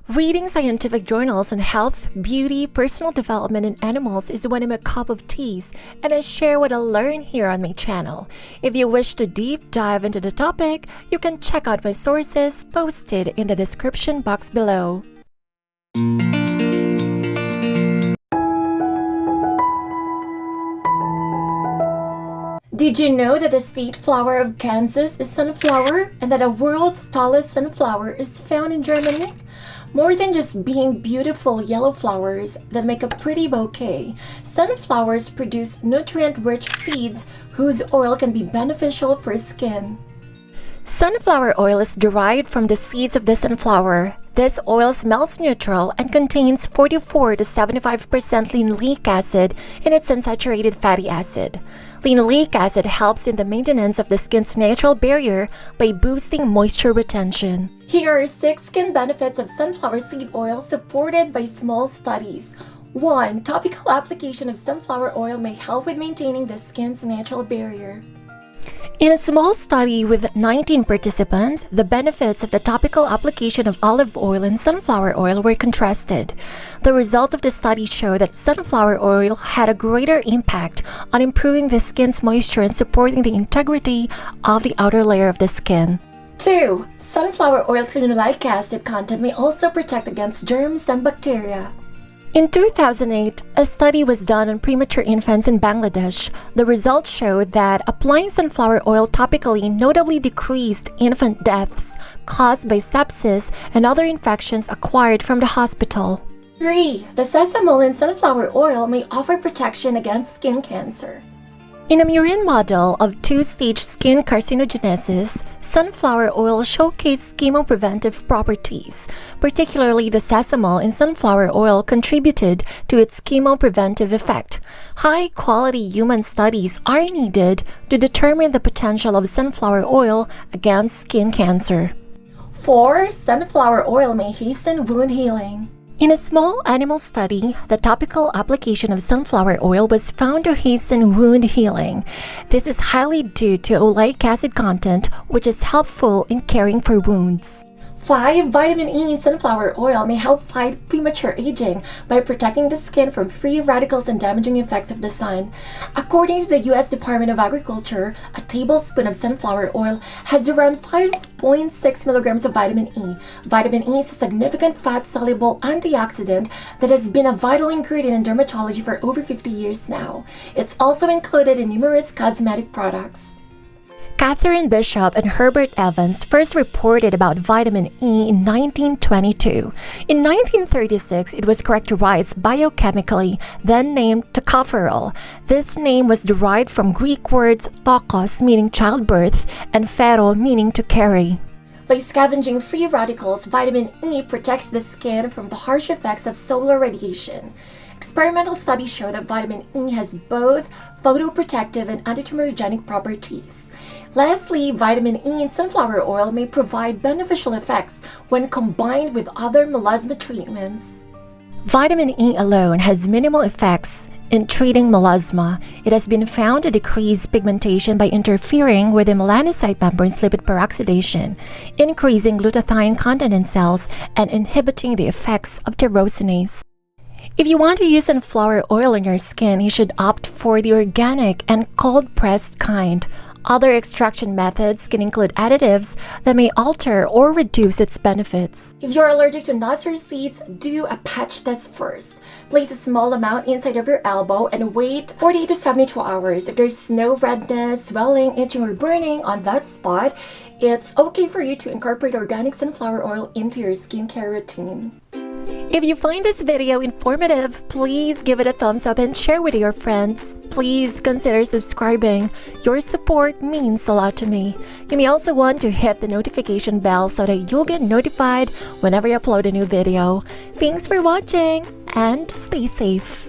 Reading scientific journals on health, beauty, personal development, and animals is one of my cup of teas, and I share what I learn here on my channel. If you wish to deep dive into the topic, you can check out my sources posted in the description box below. Did you know that the state flower of Kansas is sunflower and that the world's tallest sunflower is found in Germany? More than just being beautiful yellow flowers that make a pretty bouquet, sunflowers produce nutrient-rich seeds whose oil can be beneficial for skin. Sunflower oil is derived from the seeds of the sunflower. This oil smells neutral and contains 44 to 75% linoleic acid in its unsaturated fatty acid. Linoleic acid helps in the maintenance of the skin's natural barrier by boosting moisture retention. Here are 6 skin benefits of sunflower seed oil supported by small studies. 1. Topical application of sunflower oil may help with maintaining the skin's natural barrier. In a small study with 19 participants, the benefits of the topical application of olive oil and sunflower oil were contrasted. The results of the study show that sunflower oil had a greater impact on improving the skin's moisture and supporting the integrity of the outer layer of the skin. 2. Sunflower oil's linoleic acid content may also protect against germs and bacteria. In 2008, a study was done on premature infants in Bangladesh. The results showed that applying sunflower oil topically notably decreased infant deaths caused by sepsis and other infections acquired from the hospital. 3. The sesamol in sunflower oil may offer protection against skin cancer. In a murine model of 2-stage skin carcinogenesis, sunflower oil showcased chemopreventive properties. Particularly the sesamol in sunflower oil contributed to its chemopreventive effect. High-quality human studies are needed to determine the potential of sunflower oil against skin cancer. 4. Sunflower oil may hasten wound healing. In a small animal study, the topical application of sunflower oil was found to hasten wound healing. This is highly due to oleic acid content, which is helpful in caring for wounds. 5. Vitamin E in sunflower oil may help fight premature aging by protecting the skin from free radicals and damaging effects of the sun. According to the U.S. Department of Agriculture, a tablespoon of sunflower oil has around 5.6 milligrams of vitamin E. Vitamin E is a significant fat-soluble antioxidant that has been a vital ingredient in dermatology for over 50 years now. It's also included in numerous cosmetic products. Catherine Bishop and Herbert Evans first reported about vitamin E in 1922. In 1936, it was characterized biochemically, then named tocopherol. This name was derived from Greek words tokos, meaning childbirth, and phero, meaning to carry. By scavenging free radicals, vitamin E protects the skin from the harsh effects of solar radiation. Experimental studies show that vitamin E has both photoprotective and antitumorigenic properties. Lastly, vitamin E in sunflower oil may provide beneficial effects when combined with other melasma treatments. Vitamin E alone has minimal effects in treating melasma. It has been found to decrease pigmentation by interfering with the melanocyte membrane's lipid peroxidation, increasing glutathione content in cells, and inhibiting the effects of tyrosinase. If you want to use sunflower oil on your skin, you should opt for the organic and cold-pressed kind. Other extraction methods can include additives that may alter or reduce its benefits. If you're allergic to nuts or seeds, do a patch test first. Place a small amount inside of your elbow and wait 48 to 72 hours. If there's no redness, swelling, itching, or burning on that spot, it's okay for you to incorporate organic sunflower oil into your skincare routine. If you find this video informative, please give it a thumbs up and share with your friends. Please consider subscribing. Your support means a lot to me. You may also want to hit the notification bell so that you'll get notified whenever I upload a new video. Thanks for watching and stay safe.